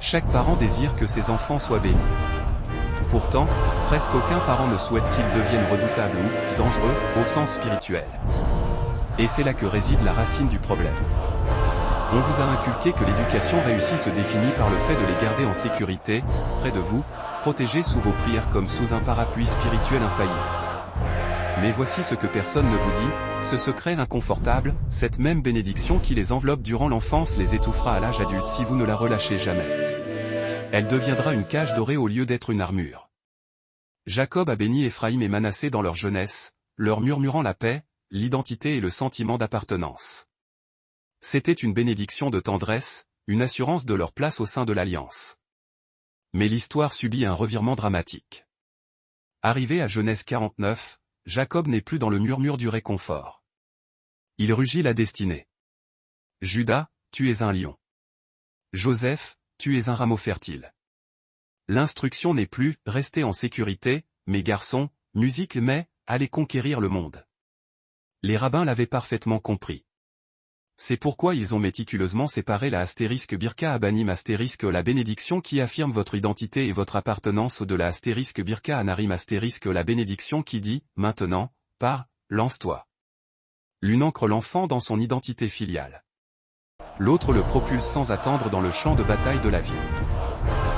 Chaque parent désire que ses enfants soient bénis. Pourtant, presque aucun parent ne souhaite qu'ils deviennent redoutables ou dangereux, au sens spirituel. Et c'est là que réside la racine du problème. On vous a inculqué que l'éducation réussie se définit par le fait de les garder en sécurité, près de vous, protégés sous vos prières comme sous un parapluie spirituel infaillible. Mais voici ce que personne ne vous dit, ce secret inconfortable, cette même bénédiction qui les enveloppe durant l'enfance les étouffera à l'âge adulte si vous ne la relâchez jamais. Elle deviendra une cage dorée au lieu d'être une armure. Jacob a béni Éphraïm et Manassé dans leur jeunesse, leur murmurant la paix, l'identité et le sentiment d'appartenance. C'était une bénédiction de tendresse, une assurance de leur place au sein de l'Alliance. Mais l'histoire subit un revirement dramatique. Arrivé à Genèse 49, Jacob n'est plus dans le murmure du réconfort. Il rugit la destinée. Judas, tu es un lion. Joseph, tu es un rameau fertile. L'instruction n'est plus « restez en sécurité », mes garçons, musique mais « allez conquérir le monde ». Les rabbins l'avaient parfaitement compris. C'est pourquoi ils ont méticuleusement séparé la astérisque birka abanim astérisque la bénédiction qui affirme votre identité et votre appartenance de la astérisque birka anarim astérisque la bénédiction qui dit « maintenant, pars, lance-toi ». L'une ancre l'enfant dans son identité filiale. L'autre le propulse sans attendre dans le champ de bataille de la vie.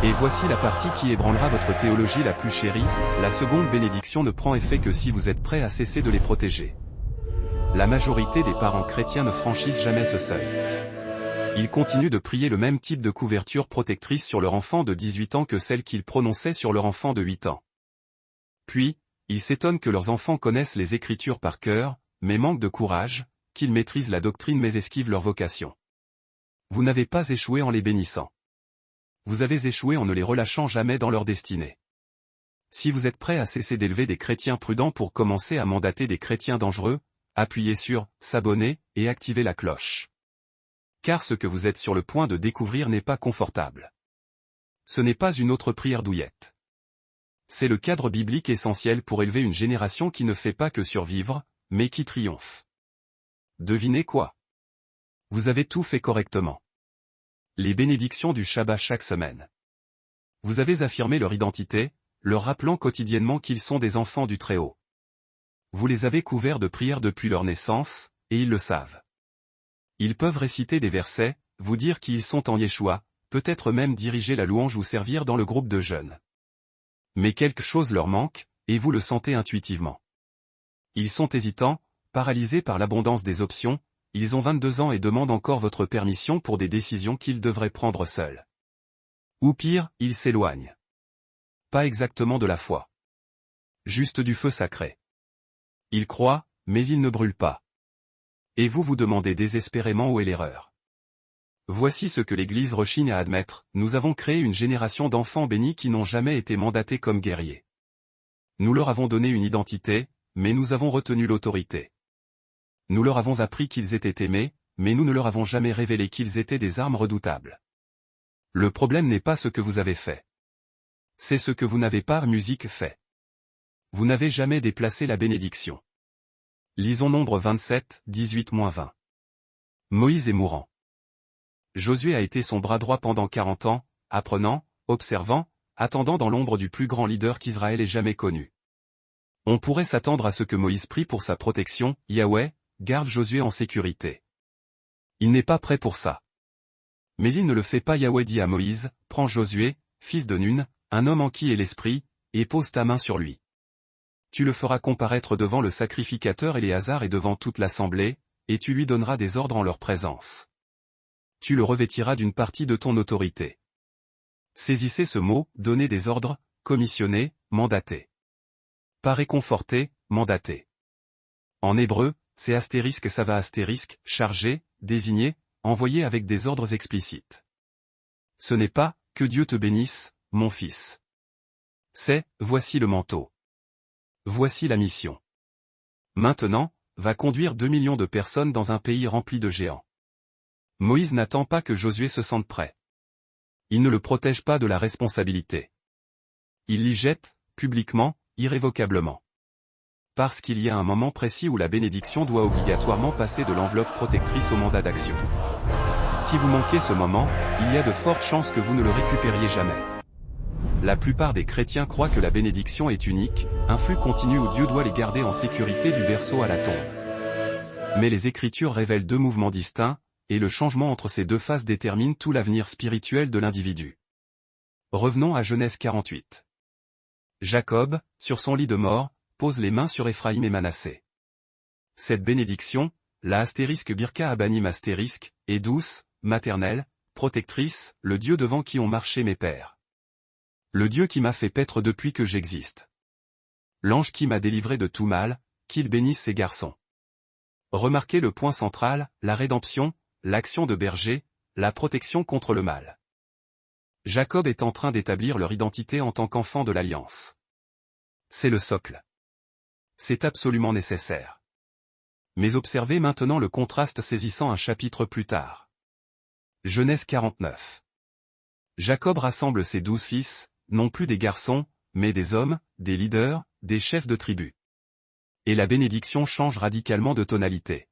Et voici la partie qui ébranlera votre théologie la plus chérie, la seconde bénédiction ne prend effet que si vous êtes prêt à cesser de les protéger. La majorité des parents chrétiens ne franchissent jamais ce seuil. Ils continuent de prier le même type de couverture protectrice sur leur enfant de 18 ans que celle qu'ils prononçaient sur leur enfant de 8 ans. Puis, ils s'étonnent que leurs enfants connaissent les Écritures par cœur, mais manquent de courage, qu'ils maîtrisent la doctrine mais esquivent leur vocation. Vous n'avez pas échoué en les bénissant. Vous avez échoué en ne les relâchant jamais dans leur destinée. Si vous êtes prêt à cesser d'élever des chrétiens prudents pour commencer à mandater des chrétiens dangereux, appuyez sur « S'abonner » et activez la cloche. Car ce que vous êtes sur le point de découvrir n'est pas confortable. Ce n'est pas une autre prière douillette. C'est le cadre biblique essentiel pour élever une génération qui ne fait pas que survivre, mais qui triomphe. Devinez quoi? Vous avez tout fait correctement. Les bénédictions du Shabbat chaque semaine. Vous avez affirmé leur identité, leur rappelant quotidiennement qu'ils sont des enfants du Très-Haut. Vous les avez couverts de prières depuis leur naissance, et ils le savent. Ils peuvent réciter des versets, vous dire qui ils sont en Yeshua, peut-être même diriger la louange ou servir dans le groupe de jeunes. Mais quelque chose leur manque, et vous le sentez intuitivement. Ils sont hésitants, paralysés par l'abondance des options, ils ont 22 ans et demandent encore votre permission pour des décisions qu'ils devraient prendre seuls. Ou pire, ils s'éloignent. Pas exactement de la foi. Juste du feu sacré. Ils croient, mais ils ne brûlent pas. Et vous vous demandez désespérément où est l'erreur. Voici ce que l'Église rechigne à admettre, nous avons créé une génération d'enfants bénis qui n'ont jamais été mandatés comme guerriers. Nous leur avons donné une identité, mais nous avons retenu l'autorité. Nous leur avons appris qu'ils étaient aimés, mais nous ne leur avons jamais révélé qu'ils étaient des armes redoutables. Le problème n'est pas ce que vous avez fait. C'est ce que vous n'avez pas musique fait. Vous n'avez jamais déplacé la bénédiction. Lisons Nombre 27, 18-20. Moïse est mourant. Josué a été son bras droit pendant 40 ans, apprenant, observant, attendant dans l'ombre du plus grand leader qu'Israël ait jamais connu. On pourrait s'attendre à ce que Moïse prie pour sa protection, Yahweh, garde Josué en sécurité. Il n'est pas prêt pour ça. Mais il ne le fait pas. Yahweh dit à Moïse, prends Josué, fils de Nun, un homme en qui est l'esprit, et pose ta main sur lui. Tu le feras comparaître devant le sacrificateur Éléazar et devant toute l'assemblée, et tu lui donneras des ordres en leur présence. Tu le revêtiras d'une partie de ton autorité. Saisissez ce mot, donner des ordres, commissionner, mandater. Pas réconforter, mandater. En hébreu, c'est astérisque ça va astérisque, chargé, désigné, envoyé avec des ordres explicites. Ce n'est pas, que Dieu te bénisse, mon fils. C'est, voici le manteau. Voici la mission. Maintenant, va conduire 2 millions de personnes dans un pays rempli de géants. Moïse n'attend pas que Josué se sente prêt. Il ne le protège pas de la responsabilité. Il l'y jette, publiquement, irrévocablement. Parce qu'il y a un moment précis où la bénédiction doit obligatoirement passer de l'enveloppe protectrice au mandat d'action. Si vous manquez ce moment, il y a de fortes chances que vous ne le récupériez jamais. La plupart des chrétiens croient que la bénédiction est unique, un flux continu où Dieu doit les garder en sécurité du berceau à la tombe. Mais les Écritures révèlent deux mouvements distincts, et le changement entre ces deux phases détermine tout l'avenir spirituel de l'individu. Revenons à Genèse 48. Jacob, sur son lit de mort, pose les mains sur Éphraïm et Manassé. Cette bénédiction, la Birka Abanim est douce, maternelle, protectrice, le Dieu devant qui ont marché mes pères. Le Dieu qui m'a fait paître depuis que j'existe. L'ange qui m'a délivré de tout mal, qu'il bénisse ses garçons. Remarquez le point central, la rédemption, l'action de berger, la protection contre le mal. Jacob est en train d'établir leur identité en tant qu'enfant de l'Alliance. C'est le socle. C'est absolument nécessaire. Mais observez maintenant le contraste saisissant un chapitre plus tard. Genèse 49. Jacob rassemble ses 12 fils, non plus des garçons, mais des hommes, des leaders, des chefs de tribu. Et la bénédiction change radicalement de tonalité.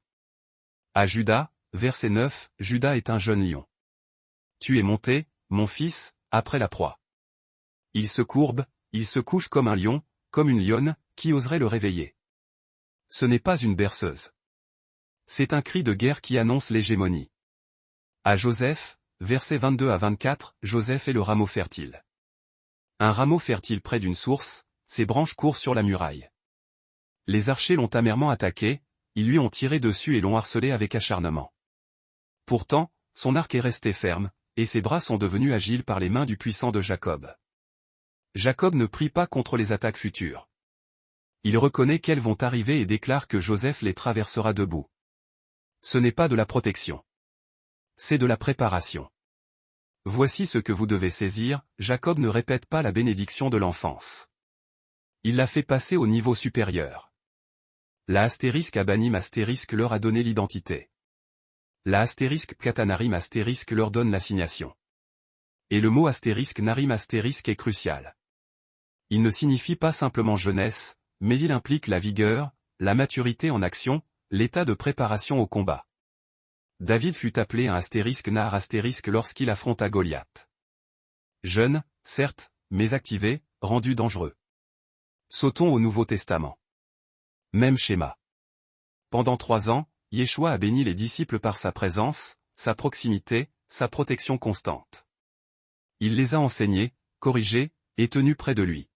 À Judas, verset 9, Judas est un jeune lion. Tu es monté, mon fils, après la proie. Il se courbe, il se couche comme un lion, comme une lionne, qui oserait le réveiller. Ce n'est pas une berceuse. C'est un cri de guerre qui annonce l'hégémonie. À Joseph, versets 22 à 24, Joseph est le rameau fertile. Un rameau fertile près d'une source, ses branches courent sur la muraille. Les archers l'ont amèrement attaqué, ils lui ont tiré dessus et l'ont harcelé avec acharnement. Pourtant, son arc est resté ferme, et ses bras sont devenus agiles par les mains du puissant de Jacob. Jacob ne prie pas contre les attaques futures. Il reconnaît qu'elles vont arriver et déclare que Joseph les traversera debout. Ce n'est pas de la protection. C'est de la préparation. Voici ce que vous devez saisir, Jacob ne répète pas la bénédiction de l'enfance. Il l'a fait passer au niveau supérieur. La Abanim leur a donné l'identité. La Katanarim leur donne l'assignation. Et le mot Narim est crucial. Il ne signifie pas simplement jeunesse, mais il implique la vigueur, la maturité en action, l'état de préparation au combat. David fut appelé un Nar lorsqu'il affronta Goliath. Jeune, certes, mais activé, rendu dangereux. Sautons au Nouveau Testament. Même schéma. Pendant 3 ans, Yeshua a béni les disciples par sa présence, sa proximité, sa protection constante. Il les a enseignés, corrigés, et tenus près de lui.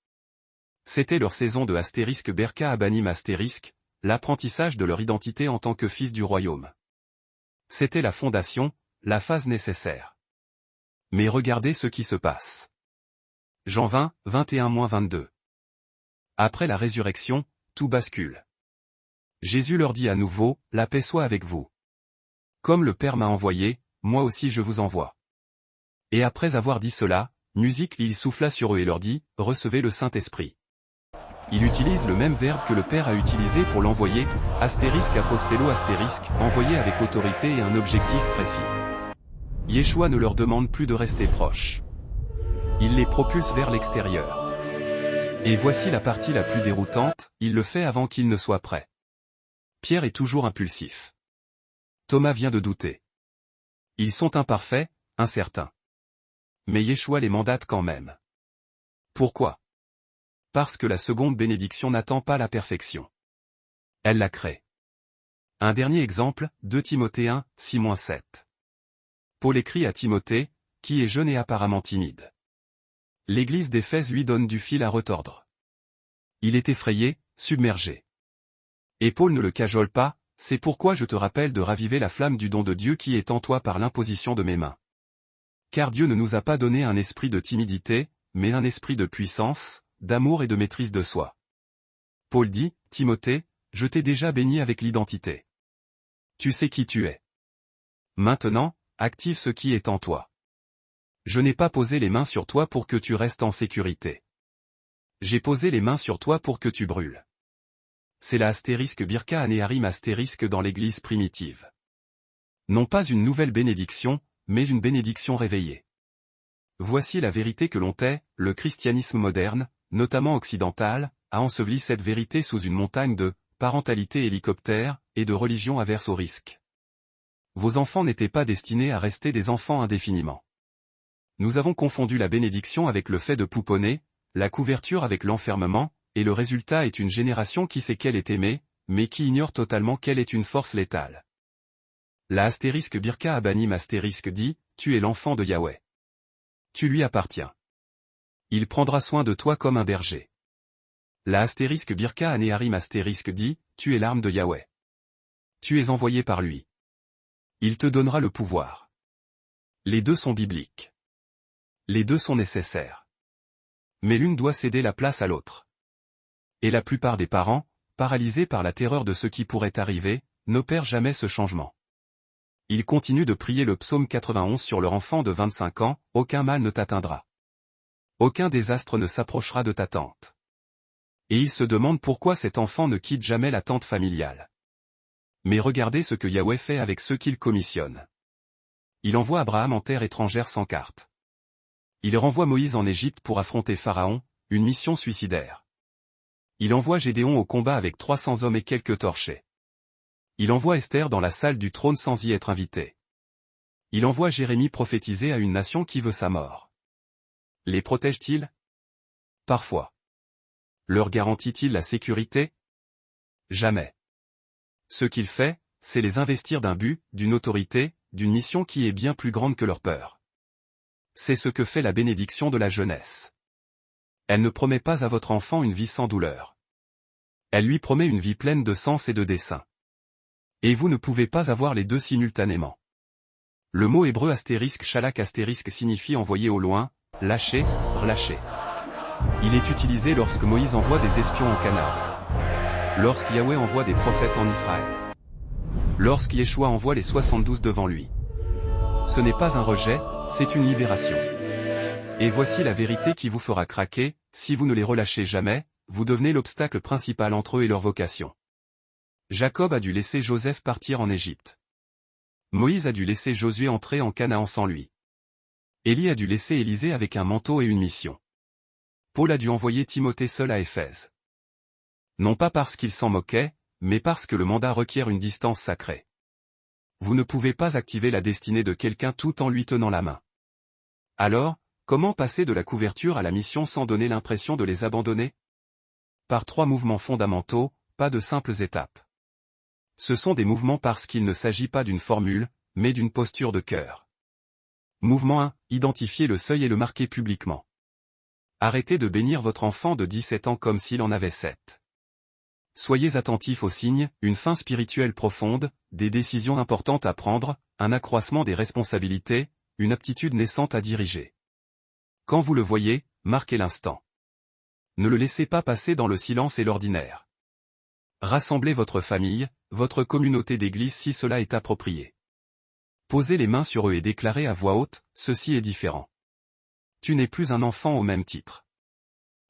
C'était leur saison de Birka Abanim l'apprentissage de leur identité en tant que fils du royaume. C'était la fondation, la phase nécessaire. Mais regardez ce qui se passe. Jean 20, 21-22. Après la résurrection, tout bascule. Jésus leur dit à nouveau, « La paix soit avec vous. Comme le Père m'a envoyé, moi aussi je vous envoie. » Et après avoir dit cela, musique, il souffla sur eux et leur dit, « Recevez le Saint-Esprit. » Il utilise le même verbe que le Père a utilisé pour l'envoyer, apostello envoyé avec autorité et un objectif précis. Yeshua ne leur demande plus de rester proches. Il les propulse vers l'extérieur. Et voici la partie la plus déroutante, il le fait avant qu'ils ne soient prêts. Pierre est toujours impulsif. Thomas vient de douter. Ils sont imparfaits, incertains. Mais Yeshua les mandate quand même. Pourquoi ? Parce que la seconde bénédiction n'attend pas la perfection. Elle la crée. Un dernier exemple, 2 Timothée 1, 6-7. Paul écrit à Timothée, qui est jeune et apparemment timide. L'église d'Éphèse lui donne du fil à retordre. Il est effrayé, submergé. Et Paul ne le cajole pas, c'est pourquoi je te rappelle de raviver la flamme du don de Dieu qui est en toi par l'imposition de mes mains. Car Dieu ne nous a pas donné un esprit de timidité, mais un esprit de puissance, d'amour et de maîtrise de soi. Paul dit, Timothée, je t'ai déjà béni avec l'identité. Tu sais qui tu es. Maintenant, active ce qui est en toi. Je n'ai pas posé les mains sur toi pour que tu restes en sécurité. J'ai posé les mains sur toi pour que tu brûles. C'est la Birka Aneharim dans l'église primitive. Non pas une nouvelle bénédiction, mais une bénédiction réveillée. Voici la vérité que l'on tait, le christianisme moderne, notamment occidental, a enseveli cette vérité sous une montagne de parentalité hélicoptère et de religion averse au risque. Vos enfants n'étaient pas destinés à rester des enfants indéfiniment. Nous avons confondu la bénédiction avec le fait de pouponner, la couverture avec l'enfermement, et le résultat est une génération qui sait qu'elle est aimée, mais qui ignore totalement qu'elle est une force létale. La astérisque Birka Abanim astérisque dit, tu es l'enfant de Yahweh. Tu lui appartiens. Il prendra soin de toi comme un berger. La astérisque Birka Anéharim astérisque dit, tu es l'arme de Yahweh. Tu es envoyé par lui. Il te donnera le pouvoir. Les deux sont bibliques. Les deux sont nécessaires. Mais l'une doit céder la place à l'autre. Et la plupart des parents, paralysés par la terreur de ce qui pourrait arriver, n'opèrent jamais ce changement. Ils continuent de prier le psaume 91 sur leur enfant de 25 ans, « Aucun mal ne t'atteindra. Aucun désastre ne s'approchera de ta tente. » Et ils se demandent pourquoi cet enfant ne quitte jamais la tente familiale. Mais regardez ce que Yahweh fait avec ceux qu'il commissionne. Il envoie Abraham en terre étrangère sans carte. Il renvoie Moïse en Égypte pour affronter Pharaon, une mission suicidaire. Il envoie Gédéon au combat avec 300 hommes et quelques torchés. Il envoie Esther dans la salle du trône sans y être invité. Il envoie Jérémie prophétiser à une nation qui veut sa mort. Les protège-t-il? Parfois. Leur garantit-il la sécurité? Jamais. Ce qu'il fait, c'est les investir d'un but, d'une autorité, d'une mission qui est bien plus grande que leur peur. C'est ce que fait la bénédiction de la jeunesse. Elle ne promet pas à votre enfant une vie sans douleur. Elle lui promet une vie pleine de sens et de dessein. Et vous ne pouvez pas avoir les deux simultanément. Le mot hébreu astérisque shalak astérisque signifie envoyer au loin, lâcher, relâcher. Il est utilisé lorsque Moïse envoie des espions en Canaan. Lorsque Yahweh envoie des prophètes en Israël. Lorsque Yeshua envoie les 72 devant lui. Ce n'est pas un rejet, c'est une libération. Et voici la vérité qui vous fera craquer, si vous ne les relâchez jamais, vous devenez l'obstacle principal entre eux et leur vocation. Jacob a dû laisser Joseph partir en Égypte. Moïse a dû laisser Josué entrer en Canaan sans lui. Élie a dû laisser Élisée avec un manteau et une mission. Paul a dû envoyer Timothée seul à Éphèse. Non pas parce qu'il s'en moquait, mais parce que le mandat requiert une distance sacrée. Vous ne pouvez pas activer la destinée de quelqu'un tout en lui tenant la main. Alors, comment passer de la couverture à la mission sans donner l'impression de les abandonner? Par 3 mouvements fondamentaux, pas de simples étapes. Ce sont des mouvements parce qu'il ne s'agit pas d'une formule, mais d'une posture de cœur. Mouvement 1, identifiez le seuil et le marquez publiquement. Arrêtez de bénir votre enfant de 17 ans comme s'il en avait 7. Soyez attentifs aux signes, une faim spirituelle profonde, des décisions importantes à prendre, un accroissement des responsabilités, une aptitude naissante à diriger. Quand vous le voyez, marquez l'instant. Ne le laissez pas passer dans le silence et l'ordinaire. Rassemblez votre famille, votre communauté d'église si cela est approprié. Posez les mains sur eux et déclarez à voix haute, ceci est différent. Tu n'es plus un enfant au même titre.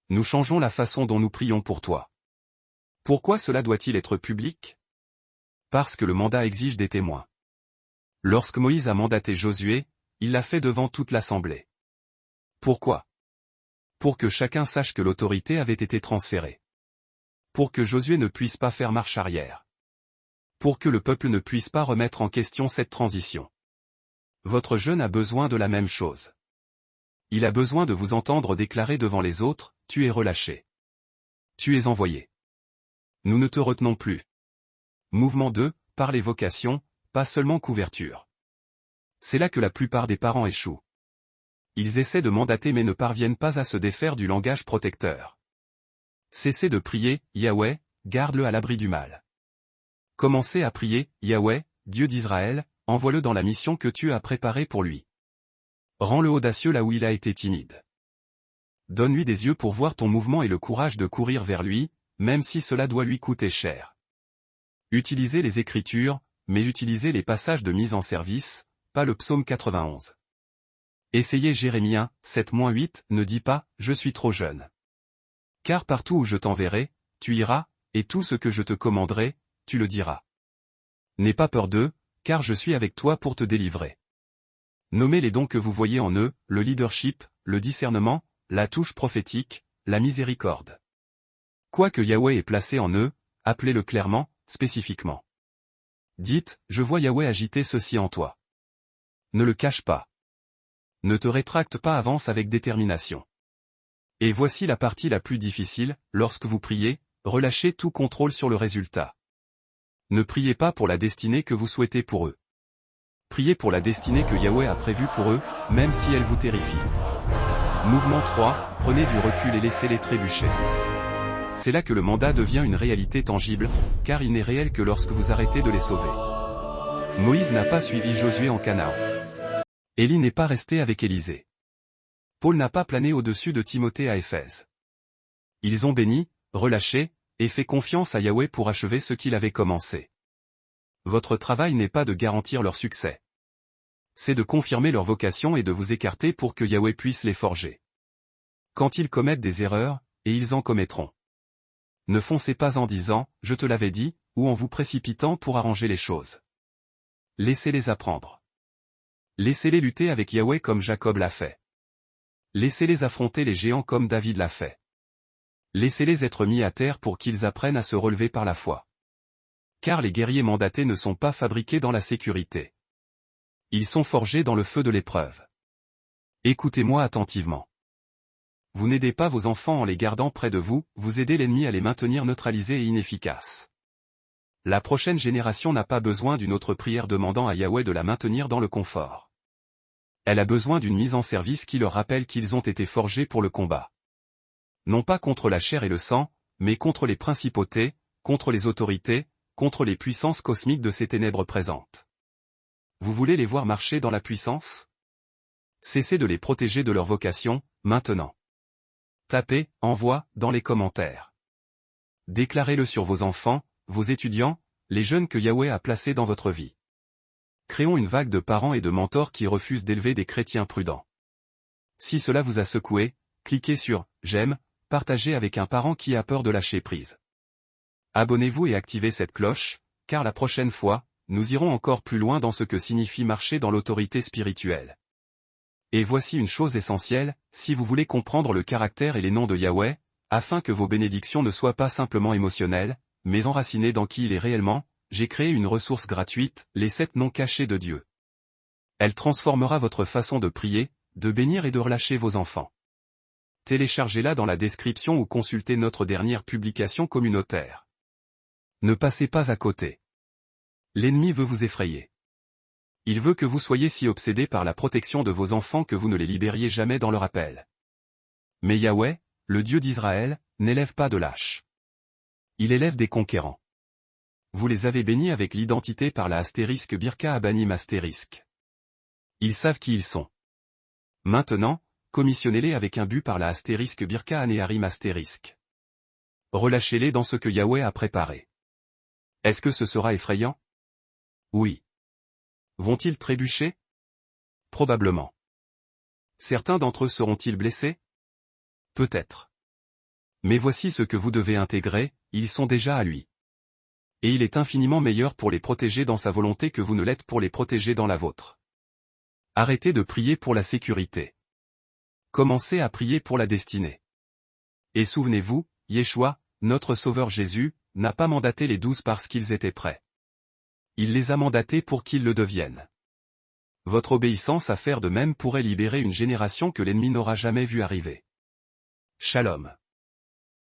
Nous changeons la façon dont nous prions pour toi. Pourquoi cela doit-il être public? Parce que le mandat exige des témoins. Lorsque Moïse a mandaté Josué, il l'a fait devant toute l'assemblée. Pourquoi? Pour que chacun sache que l'autorité avait été transférée. Pour que Josué ne puisse pas faire marche arrière. Pour que le peuple ne puisse pas remettre en question cette transition. Votre jeune a besoin de la même chose. Il a besoin de vous entendre déclarer devant les autres, tu es relâché. Tu es envoyé. Nous ne te retenons plus. Mouvement 2, par les vocations, pas seulement couverture. C'est là que la plupart des parents échouent. Ils essaient de mandater mais ne parviennent pas à se défaire du langage protecteur. Cessez de prier, Yahweh, garde-le à l'abri du mal. Commencez à prier, Yahweh, Dieu d'Israël, envoie-le dans la mission que tu as préparée pour lui. Rends-le audacieux là où il a été timide. Donne-lui des yeux pour voir ton mouvement et le courage de courir vers lui, même si cela doit lui coûter cher. Utilisez les Écritures, mais utilisez les passages de mise en service, pas le psaume 91. Essayez Jérémie 1, 7-8, ne dis pas, je suis trop jeune. Car partout où je t'enverrai, tu iras, et tout ce que je te commanderai, tu le diras. N'aie pas peur d'eux, car je suis avec toi pour te délivrer. Nommez les dons que vous voyez en eux, le leadership, le discernement, la touche prophétique, la miséricorde. Quoi que Yahweh ait placé en eux, appelez-le clairement, spécifiquement. Dites, je vois Yahweh agiter ceci en toi. Ne le cache pas. Ne te rétracte pas, avance avec détermination. Et voici la partie la plus difficile, lorsque vous priez, relâchez tout contrôle sur le résultat. Ne priez pas pour la destinée que vous souhaitez pour eux. Priez pour la destinée que Yahweh a prévue pour eux, même si elle vous terrifie. Mouvement 3, prenez du recul et laissez-les trébucher. C'est là que le mandat devient une réalité tangible, car il n'est réel que lorsque vous arrêtez de les sauver. Moïse n'a pas suivi Josué en Canaan. Élie n'est pas resté avec Élisée. Paul n'a pas plané au-dessus de Timothée à Éphèse. Ils ont béni, relâché, et fait confiance à Yahweh pour achever ce qu'il avait commencé. Votre travail n'est pas de garantir leur succès. C'est de confirmer leur vocation et de vous écarter pour que Yahweh puisse les forger. Quand ils commettent des erreurs, et ils en commettront. Ne foncez pas en disant « je te l'avais dit » ou en vous précipitant pour arranger les choses. Laissez-les apprendre. Laissez-les lutter avec Yahweh comme Jacob l'a fait. Laissez-les affronter les géants comme David l'a fait. Laissez-les être mis à terre pour qu'ils apprennent à se relever par la foi. Car les guerriers mandatés ne sont pas fabriqués dans la sécurité. Ils sont forgés dans le feu de l'épreuve. Écoutez-moi attentivement. Vous n'aidez pas vos enfants en les gardant près de vous, vous aidez l'ennemi à les maintenir neutralisés et inefficaces. La prochaine génération n'a pas besoin d'une autre prière demandant à Yahweh de la maintenir dans le confort. Elle a besoin d'une mise en service qui leur rappelle qu'ils ont été forgés pour le combat. Non pas contre la chair et le sang, mais contre les principautés, contre les autorités, contre les puissances cosmiques de ces ténèbres présentes. Vous voulez les voir marcher dans la puissance? Cessez de les protéger de leur vocation, maintenant. Tapez « Envoie » dans les commentaires. Déclarez-le sur vos enfants, vos étudiants, les jeunes que Yahweh a placés dans votre vie. Créons une vague de parents et de mentors qui refusent d'élever des chrétiens prudents. Si cela vous a secoué, cliquez sur « J'aime », partagez avec un parent qui a peur de lâcher prise. Abonnez-vous et activez cette cloche, car la prochaine fois, nous irons encore plus loin dans ce que signifie marcher dans l'autorité spirituelle. Et voici une chose essentielle, si vous voulez comprendre le caractère et les noms de Yahweh, afin que vos bénédictions ne soient pas simplement émotionnelles, mais enracinées dans qui il est réellement, j'ai créé une ressource gratuite, les 7 noms cachés de Dieu. Elle transformera votre façon de prier, de bénir et de relâcher vos enfants. Téléchargez-la dans la description ou consultez notre dernière publication communautaire. Ne passez pas à côté. L'ennemi veut vous effrayer. Il veut que vous soyez si obsédés par la protection de vos enfants que vous ne les libériez jamais dans leur appel. Mais Yahweh, le Dieu d'Israël, n'élève pas de lâches. Il élève des conquérants. Vous les avez bénis avec l'identité par la astérisque Birka Abanim astérisque. Ils savent qui ils sont. Maintenant, commissionnez-les avec un but par la astérisque Birka Anéharim astérisque. Relâchez-les dans ce que Yahweh a préparé. Est-ce que ce sera effrayant? Oui. Vont-ils trébucher? Probablement. Certains d'entre eux seront-ils blessés? Peut-être. Mais voici ce que vous devez intégrer, ils sont déjà à lui. Et il est infiniment meilleur pour les protéger dans sa volonté que vous ne l'êtes pour les protéger dans la vôtre. Arrêtez de prier pour la sécurité. Commencez à prier pour la destinée. Et souvenez-vous, Yeshua, notre Sauveur Jésus, n'a pas mandaté les 12 parce qu'ils étaient prêts. Il les a mandatés pour qu'ils le deviennent. Votre obéissance à faire de même pourrait libérer une génération que l'ennemi n'aura jamais vue arriver. Shalom.